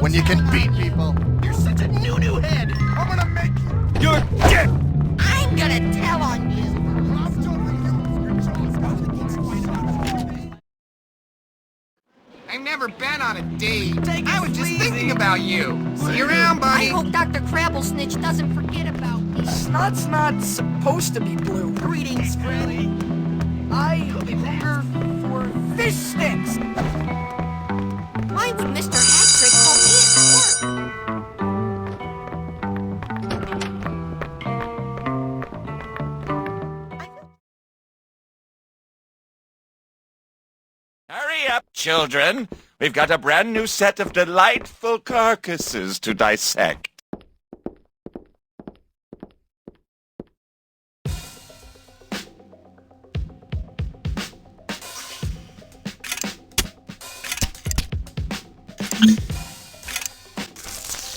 when you can beat people. You're such a new head. I'm gonna make you. You're dead. I'm gonna tell on you. I've never been on a date. I was just thinking about you. See you around, buddy. I hope Dr. Crabblesnitch doesn't forget about me. Snot's not supposed to be blue. Greetings, Freddy. I hunger for fish sticks. Why would Mr. Hattrick call me at work? Hurry up, children. We've got a brand new set of delightful carcasses to dissect.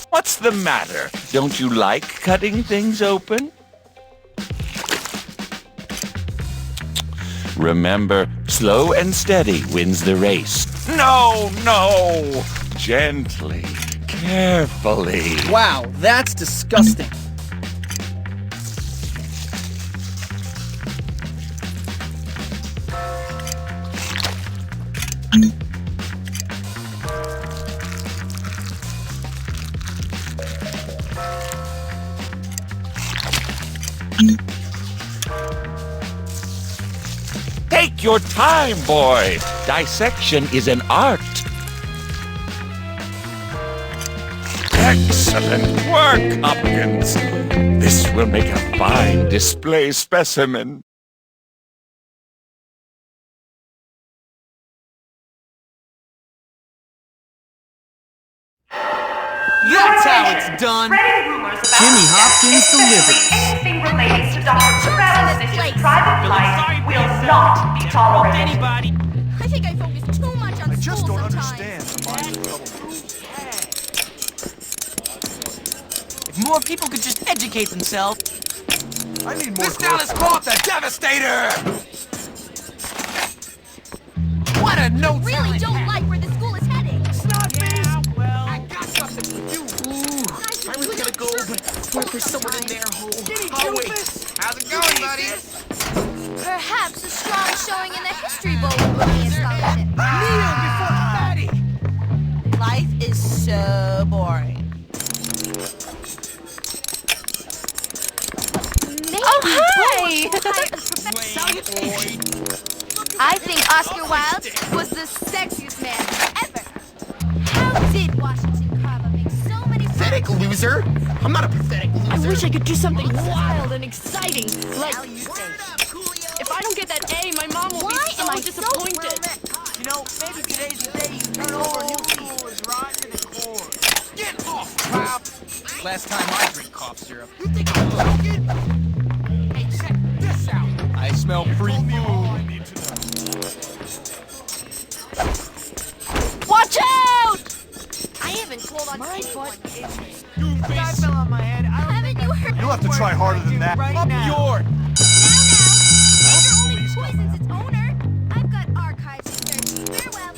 What's the matter? Don't you like cutting things open? Remember, slow and steady wins the race. No, no! Gently, carefully. Wow, that's disgusting. Take your time, boy. Dissection is an art. Excellent work, Hopkins. This will make a fine display specimen. That's how it's done. Jimmy Hopkins delivers. Anything relating to Dr. Crabblesnitch's private life will not be tolerated. I think I focus too much on I just school don't sometimes. understand the minds of trouble. If more people could just educate themselves. I need more This town is called the Devastator. What a no Really don't like where the school is heading. I got something for you. I really gotta go, but What if there's someone in there? Oh, wait. How's it going, buddy? perhaps a strong showing in the history bowl would be a scholarship. Kneel before Fatty. Life is so boring. Oh, hi! I think Oscar Wilde was the sexiest man ever. How did Washington Carver make so many Pathetic loser. I'm not a pathetic loser. I wish I could do something wild and exciting. Like, if I don't get that A, my mom will be so disappointed. You know, maybe today's the day you turn over a new leaf. Get off, Bob. Last time I drink cough syrup. You think I'm joking? Hey, check this out. I smell free fuel. Watch out! I haven't told on anyone. I fell on my head. Haven't you heard? You'll have to try harder than that. Up yours. Nature only poisons its owner. I've got archives to search. Farewell.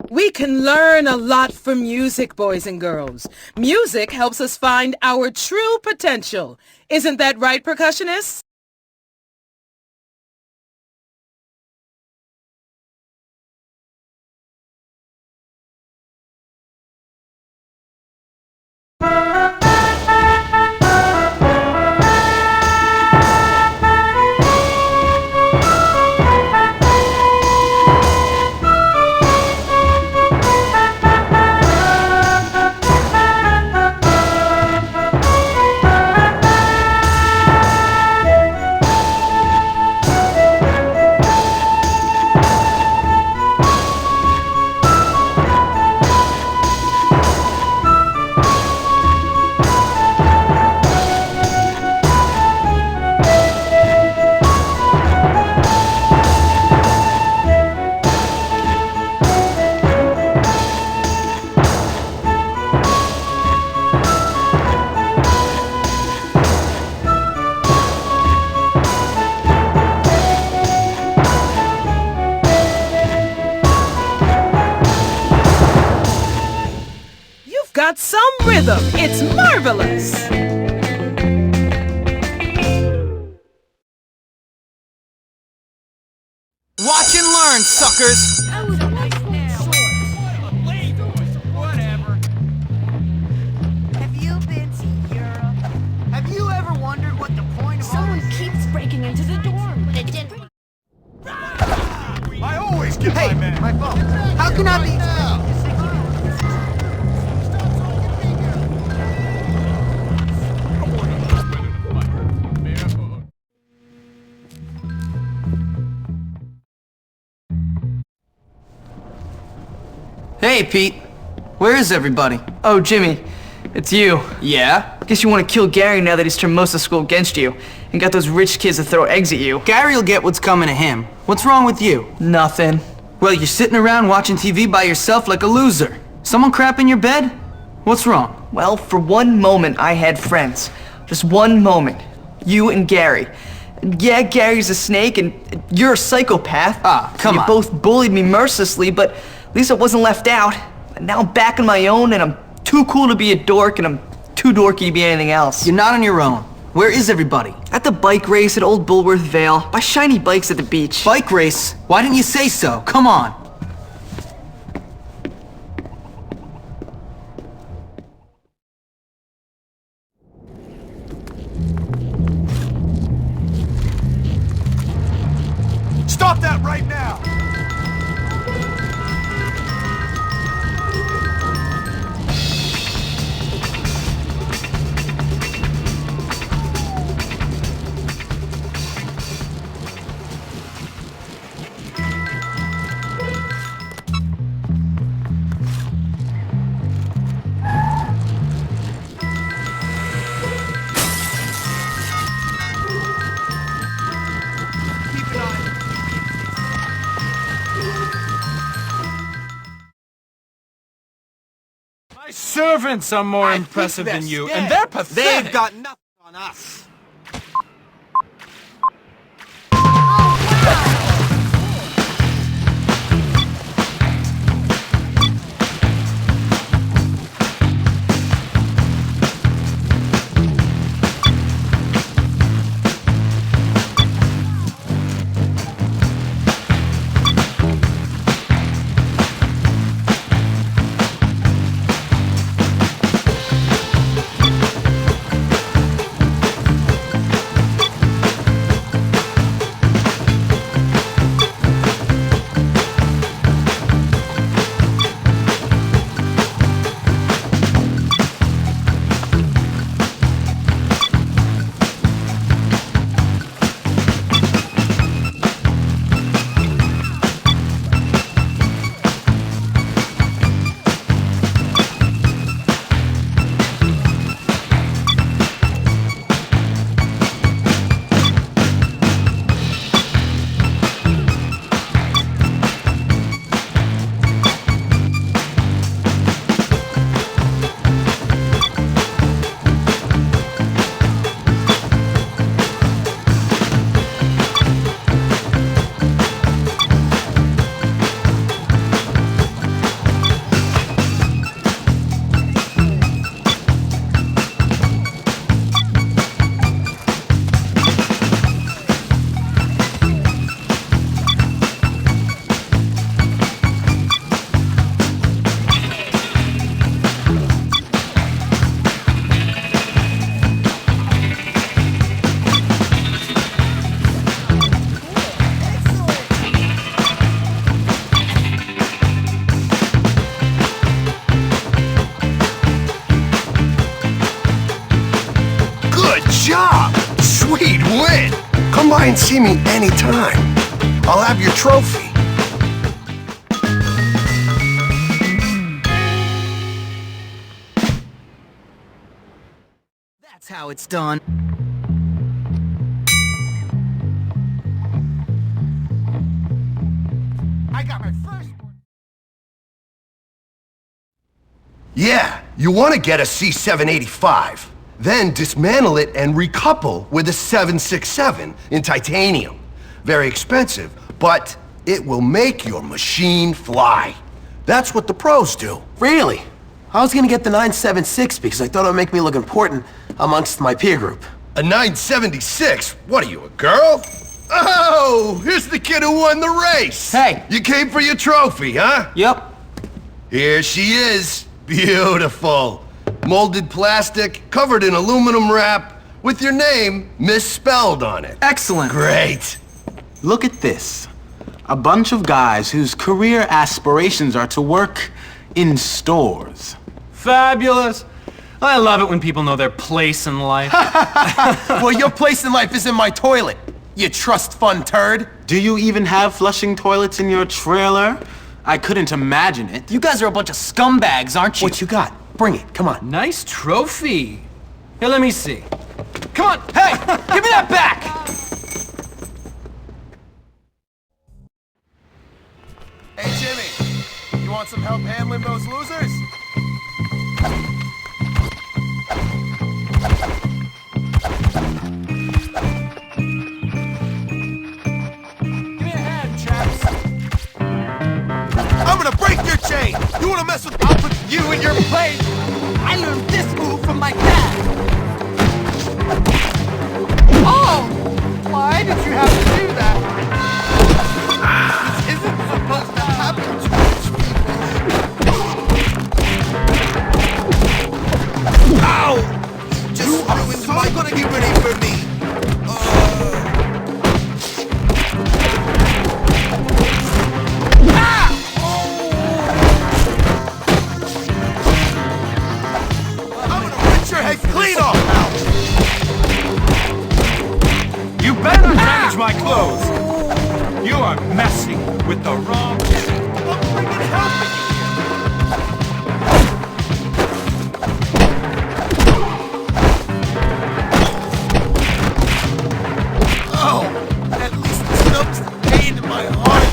We can learn a lot from music, boys and girls. Music helps us find our true potential. Isn't that right, percussionists? got some rhythm. It's marvelous. Watch and learn, suckers! Whatever. Have you been to Europe? Have you ever wondered what the point of all Someone this keeps breaking into the dorm. But it didn't. I always get Hey, my man. my phone. How can I be? Hey, Pete. Where is everybody? Oh, Jimmy, it's you. Yeah? Guess you want to kill Gary now that he's turned most of school against you and got those rich kids to throw eggs at you. Gary'll get what's coming to him. What's wrong with you? Nothing. Well, you're sitting around watching TV by yourself like a loser. Someone crap in your bed? What's wrong? Well, for one moment I had friends. Just one moment. You and Gary. Yeah, Gary's a snake and you're a psychopath. Ah, come on. You both bullied me mercilessly, but at least I wasn't left out. And now I'm back on my own and I'm too cool to be a dork and I'm too dorky to be anything else. You're not on your own. Where is everybody? At the bike race at Old Bulworth Vale, by shiny bikes at the beach. Bike race? Why didn't you say so? Come on. Stop that right now! My servants are more impressive than you, and they're pathetic. They've got nothing on us. Sweet win! Come by and see me anytime. I'll have your trophy. That's how it's done. I got my first one. Yeah, you want to get a C785. Then dismantle it and recouple with a 767 in titanium. Very expensive, but it will make your machine fly. That's what the pros do. Really? I was gonna get the 976 because I thought it would make me look important amongst my peer group. A 976? What are you, a girl? Oh, here's the kid who won the race. Hey. You came for your trophy, huh? Yep. Here she is. Beautiful. Molded plastic, covered in aluminum wrap, with your name misspelled on it. Excellent. Great. Look at this. A bunch of guys whose career aspirations are to work in stores. Fabulous. I love it when people know their place in life. Well, your place in life is in my toilet, you trust fund turd. Do you even have flushing toilets in your trailer? I couldn't imagine it. You guys are a bunch of scumbags, aren't you? What you got? Bring it, come on. Nice trophy. Here, let me see. Come on. Hey, give me that back! Hey, Jimmy, you want some help handling those losers? Give me a hand, chaps. I'm gonna break your chain! You wanna mess with... I'll put you in your place! I learned this move from my dad. Oh! Why did you have to do that? This isn't supposed to happen to rich people. Ow! Just ruined my... Gonna get ready for me. Clean off! You better not damage my clothes. You are messing with the wrong Jimmy. I'm bringing help in here. Oh, at least this numbs the pain in my heart.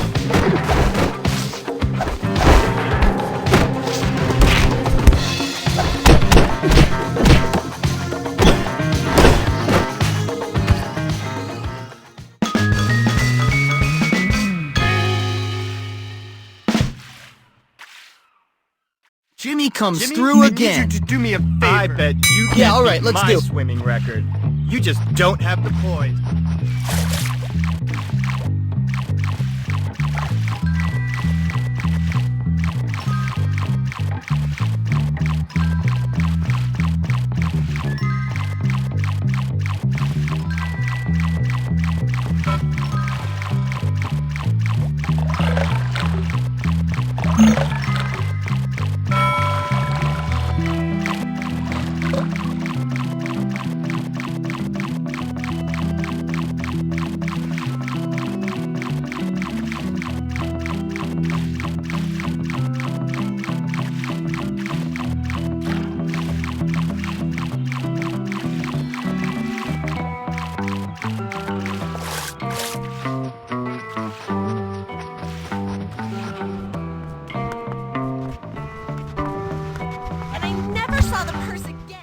Jimmy comes through again. I need you to do me a favor. I bet you can't all right, beat let's my do. swimming record. You just don't have the poise. And I never saw the purse again.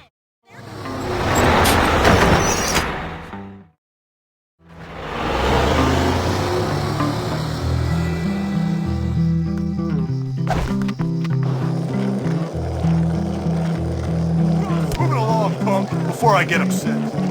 Move it along, punk, before I get upset.